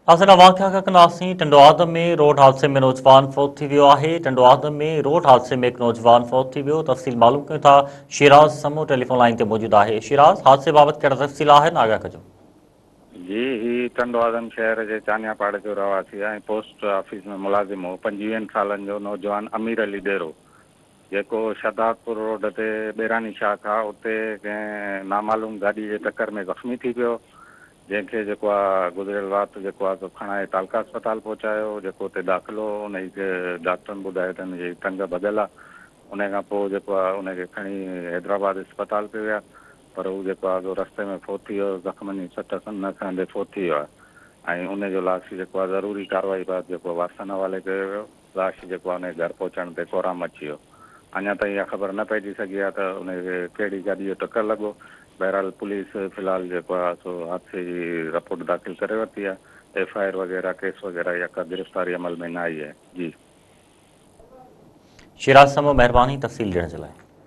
असां वाक़िया खां कंदासीं। टंडवात में रोड हादसे में नौजवान फौत थी वियो आहे। टंडवात में रोड हादसे में एक नौजवान फौत थी वियो। तफ़सील मालूम कयूं था। शिराज समूह टेलीफोन लाइन ते मौजूद आहे। शिराज, हादसे बाबति कहिड़ा तफ़सील आहिनि, आगाह कजो। जी, ही टंडवादन शहर जे चानियापाड़ जो रवासी ऐं पोस्ट ऑफिस में मुलाज़िम हो 25 सालनि जो नौजवान अमीर अली डेरो, जेको शहदादपुर रोड ते बेरानी शाख आहे, उते कंहिं नामालूम गाॾी जे टक्कर में ज़ख़्मी थी पियो, जंहिंखे जेको आहे गुज़िरियल राति जेको आहे खणाए तालका अस्पताल पहुचायो, जेको उते दाख़िलो हो। उनखे डॉक्टरनि ॿुधायो त हुनजी टंग भॻल आहे। उन खां पोइ जेको आहे उनखे खणी हैदराबाद अस्पताल पे विया, पर हू जेको आहे रस्ते में फोत थी वियो। ज़ख़्मनि जी सट न खणंदे फोत थी वियो आहे ऐं उनजो लाश जेको आहे ज़रूरी कार्रवाई बाद जेको वारसन हवाले कयो वियो। लाश जेको आहे उनजे घर पहुचण ते कोराम अची वियो। अञा ताईं इहा ख़बर न पइजी सघी आहे त उनखे कहिड़ी गाॾी जो टक्कर लॻो। बहरहाल पुलिस फ़िलहाल जेको आहे सो हादसे जी रिपोर्ट दाख़िल करे वरिती आहे। FIR वग़ैरह केस वग़ैरह या का गिरफ़्तारी अमल में न आई आहे। जी शिराज समूह, महिरबानी तफ़सील ॾियण जे लाइ।